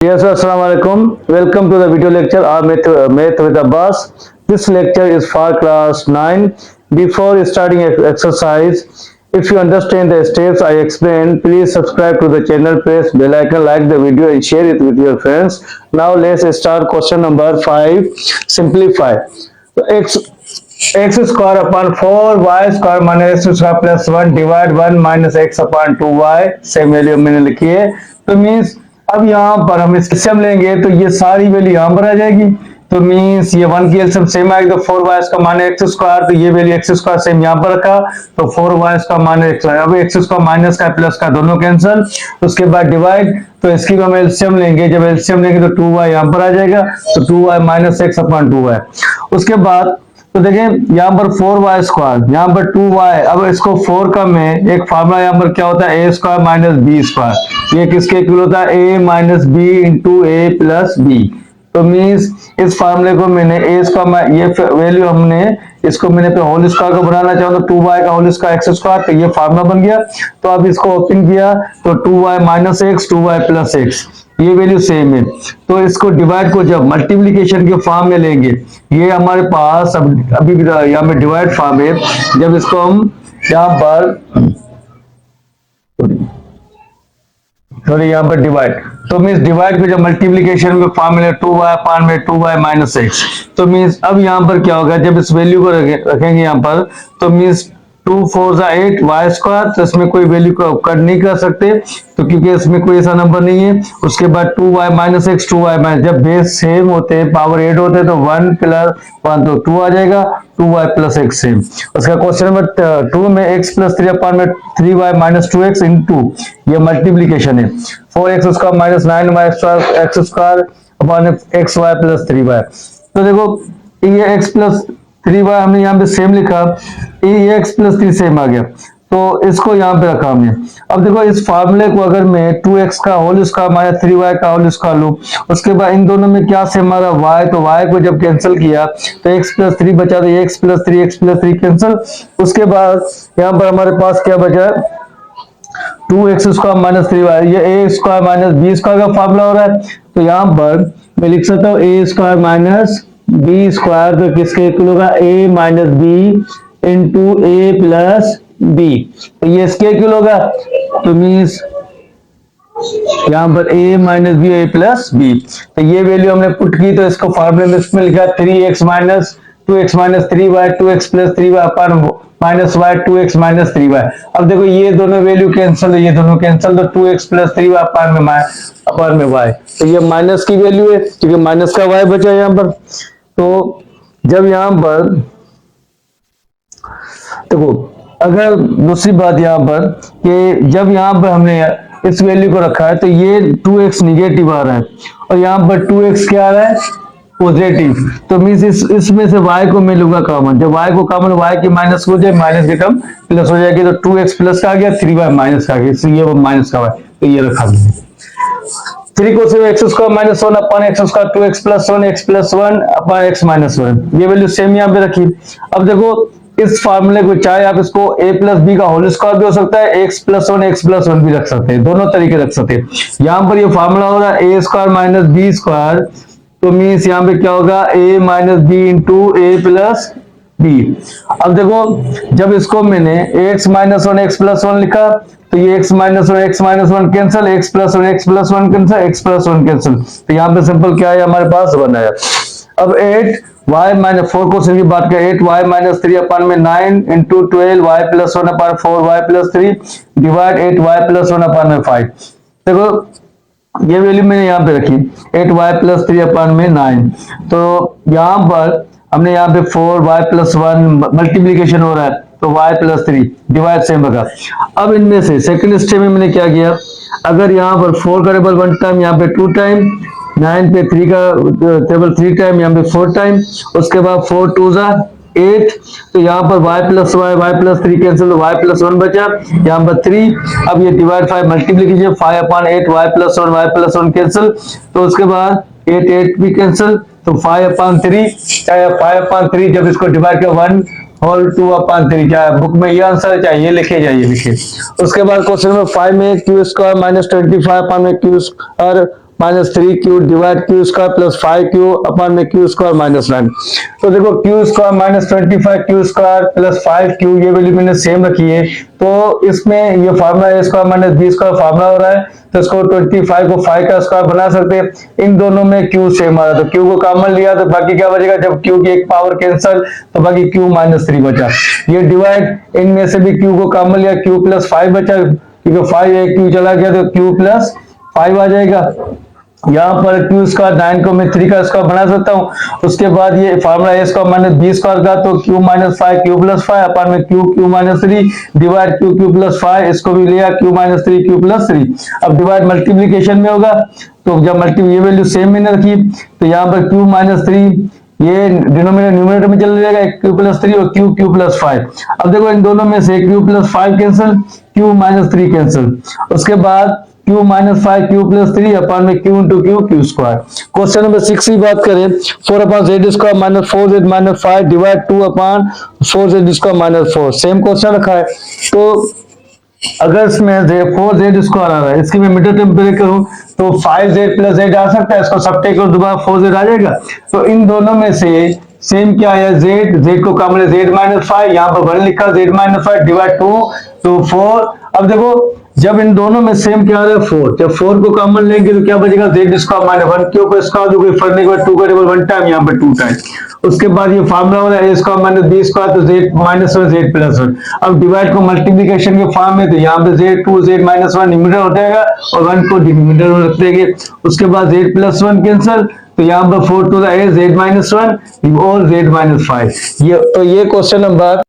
Yes, assalamu alaikum. Welcome to the video lecture of Math with Abbas. This lecture is for class 9. Before starting exercise, if you understand the steps I explained, please subscribe to the channel, press bell icon, like the video and share it with your friends. Now let's start question number 5. Simplify. So x square upon 4y square minus x square plus 1 divide 1 minus x upon 2y same value मैंने लिखी है. तो means अब यहाँ पर हम इसके LCM लेंगे तो ये सारी वैल्यू यहाँ पर आ जाएगी. तो मीन्स ये 1 की एलसीएम सेम आएगी तो 4y का मान एक्स स्क्वायर, तो ये वैल्यू एक्स स्क्वायर सेम यहाँ पर रखा तो 4y का मान एक्स. अब एक्स स्क्वायर माइनस का प्लस का दोनों कैंसिल. उसके बाद डिवाइड, तो इसकी हम एलसीएम लेंगे. जब एलसीएम लेंगे तो 2y यहाँ पर आ जाएगा तो 2y minus x upon 2y. उसके बाद तो देखें यहाँ पर 4y स्क्वायर, यहाँ पर 2y. अब इसको 4 का में एक फार्मूला यहाँ पर क्या होता है ए स्क्वायर माइनस बी स्क्वायर. ये किसके इक्वल होता है ए minus B into A plus B. तो मीन्स इस फार्मूले को मैंने ए स्क्वायर, ये वैल्यू हमने इसको मैंने पे होल स्क्वायर को बनाना चाहूँ तो 2y का होल स्क्वायर एक्स स्क्वायर, तो ये फार्मूला बन गया. तो अब इसको ओपन किया तो 2y minus x 2y plus x, ये वैल्यू सेम है. तो इसको डिवाइड को जब मल्टीप्लिकेशन के फॉर्म में लेंगे, ये हमारे पास अभी यहाँ पे डिवाइड फॉर्म है. जब इसको हम यहाँ पर यहाँ पर डिवाइड, तो मीन्स डिवाइड को जब मल्टीप्लिकेशन में फॉर्म में 2y अपान में 2y माइनस एक्स. तो मीन्स अब यहाँ पर क्या होगा जब इस वैल्यू को रखेंगे यहाँ पर, तो मीन्स 2 4 8 y स्क्वायर, तो इसमें कोई वैल्यू को कट नहीं कर सकते तो क्योंकि इसमें कोई ऐसा नंबर नहीं है. उसके बाद 2y minus x 2y minus, जब बेस सेम होते हैं पावर 8 होते हैं तो 1 प्लस 1 तो 2 आ जाएगा 2y प्लस एक्स सेम. उसका क्वेश्चन नंबर 2 में x प्लस 3 अपान में 3y माइनस 2x इंटू, ये मल्टीप्लीकेशन है 4x square minus 9y x square upon xy plus 3y. तो देखो ये x प्लस 3y हमने यहाँ पे सेम लिखा, ये x प्लस 3 सेम आ गया तो इसको यहाँ पे रखा हमने. अब देखो इस फार्मूले को अगर मैं 2x का होल स्क्वायर माइनस 3y का होल स्क्वायर लूं, उसके बाद इन दोनों में क्या सेम आ रहा y, तो y को जब कैंसिल किया तो x प्लस 3 बचा, तो x प्लस 3 कैंसिल. उसके बाद यहाँ पर हमारे पास क्या बचा 2x स्क्वायर माइनस 3y, ये a square minus B square का फार्मूला हो रहा है. तो यहाँ पर मैं लिख सकता हूँ a square minus B square, तो किसके इक्वल होगा a minus B into A plus B, तो ये इसके इक्वल होगा. तो मीन्स यहाँ पर a minus B A plus B, तो ये वैल्यू हमने पुट की. तो इसको फार्मूले में इसमें लिखा 3x minus 2x minus 3y 2x plus 3y upon minus y 2x minus 3y. अब देखो ये दोनों वैल्यू कैंसिल, ये दोनों कैंसिल, तो 2x प्लस 3y अपान में y, तो ये माइनस की वैल्यू है क्योंकि माइनस का y बचा यहाँ पर. तो जब यहाँ पर देखो अगर दूसरी बात यहाँ पर कि जब यहाँ पर हमने इस वैल्यू को रखा है तो ये 2x निगेटिव आ रहा है और यहाँ पर 2x क्या आ रहा है पॉजिटिव. तो मीन्स इसमें से y को मैं लूंगा कॉमन. जब y को कॉमन y की माइनस हो जाए, माइनस की टर्म प्लस हो जाएगी, तो 2x प्लस का आ गया 3y माइनस का आ गया, इसलिए वो माइनस का y, तो ये रखा 3 को सिर्फ x square minus 1 upon x square 2x plus 1 x plus 1 upon x minus 1, ये वैल्यू सेम यहाँ पे रखी. अब देखो इस फार्मूले को चाहे आप इसको a प्लस बी का होल स्क्वायर भी हो सकता है, x प्लस 1 भी रख सकते हैं, दोनों तरीके रख सकते हैं. यहाँ पर ये फार्मूला हो रहा है a square minus B square, तो मीन्स यहाँ पे क्या होगा a minus B into A plus B. अब देखो जब इसको मैंने x माइनस 1 x प्लस 1 लिखा तो ये x minus 1 cancel, x plus 1 cancel, x plus 1 cancel, तो यहाँ पे सिंपल क्या है हमारे पास 1 आया. अब 8y माइनस 4 क्वेश्चन की बात करें, 8y माइनस 3 अपान में 9 इंटू 12y प्लस 1 अपान 4y plus 3 divide 8y plus 1 अपान में 5. देखो ये वैल्यू मैंने यहाँ पे रखी 8y प्लस 3 अपान में 9, तो यहाँ पर हमने यहाँ पे 4y प्लस 1 मल्टीप्लीकेशन हो रहा है तो y प्लस 3 डिवाइड सेम रखा. अब इनमें से सेकंड स्टेप में मैंने क्या किया, अगर यहाँ पर 4 का टेबल 1 टाइम, यहाँ पे 2 टाइम, 9 पे 3 का टेबल 3 टाइम, यहाँ पे 4 टाइम, उसके बाद 4 2 8, तो यहाँ पर y प्लस 3 कैंसिल, तो y प्लस 1 बचा, यहाँ पर 3. अब ये डिवाइड 5 मल्टीप्लीकेशन 5 अपान 8 y प्लस 1 कैंसिल, तो उसके बाद 8 भी कैंसिल, तो 5 अपान 3, चाहे 5 अपान 3 जब इसको डिवाइड किया 1 होल 2 अपान 3, चाहे बुक में ये आंसर है चाहे ये लिखे जाइए लिखे. उसके बाद क्वेश्चन नंबर 5 में क्यू स्क्वायर माइनस 25 अपान में Q square minus 3q divide Q square plus 5q upon में क्यू स्क्वायर माइनस 9। तो देखो Q square minus 25 Q square plus 5q ये वैल्यू मैंने सेम रखी है, तो इसमें ये formula A square minus B square formula हो रहा है, तो इसको 25 को 5 का स्क्वायर बना सकते हैं। इन दोनों में q सेम आ रहा है, तो q को कॉमन लिया तो बाकी क्या बचेगा, जब q की एक पावर कैंसल तो बाकी q माइनस 3 बचा। ये डिवाइड इनमें से भी q को कॉमन लिया, q प्लस 5 बचा, क्योंकि 5 एक q चला गया तो q प्लस 5 आ जाएगा। यहाँ पर क्यू स्क्वायर 9 को मैं 3 का स्क्वायर बना सकता हूँ। उसके बाद ये formula A square minus B square का, तो क्यू माइनस 5 क्यू प्लस 5 अपन में Q minus 3 divide Q plus 5, इसको भी लिया क्यू माइनस 3 क्यू प्लस 3। अब डिवाइड मल्टीप्लीकेशन में होगा, तो जब ये वैल्यू सेम मैंने रखी तो यहाँ पर क्यू माइनस 3 ये डिनोमिनेटर न्यूमरेटर में चला जाएगा, क्यू प्लस 3 और क्यू प्लस 5। अब देखो इन दोनों में से Q plus 5 cancel, Q minus 3 cancel, उसके बाद Q minus 5 Q plus 3 upon में Q into Q square. Question number 6 की बात करें, 4 upon Z square minus 4z minus 5 divide 2 upon 4z square minus 4। Same question रखा है, तो अगर इसमें 4z स्क्वायर आ रहा है, इसकी मैं मिडिल टर्म ब्रेक करूं तो 5z प्लस z आ सकता है, इसको सबट्रैक्ट करो दोबारा 4z आ जाएगा। तो इन दोनों में से सेम क्या है, z को कॉमन z माइनस 5, यहाँ पर 1 लिखा z माइनस 5 डिवाइड 2 तो 4। अब देखो जब इन दोनों में सेम क्या आ रहा है 4, जब 4 को कॉमन लेंगे तो क्या बचेगा z स्क्वायर माइनस 1 क्यू को स्क्वायर जो कोई फर्क नहीं पड़ता, 2 का टेबल 1 टाइम यहाँ पर 2 टाइम। उसके बाद ये फार्मूला हो रहा है a square minus b square, तो z माइनस 1 z प्लस 1। अब डिवाइड को मल्टीप्लिकेशन के फॉर्म में, तो यहाँ पे z माइनस 1 न्यूमरेटर हो जाएगा और 1 को डिनोमिनेटर में रख देंगे। उसके बाद z प्लस 1 कैंसिल, तो यहाँ पर 4 टू द z माइनस 1 और z माइनस 5। ये क्वेश्चन नंबर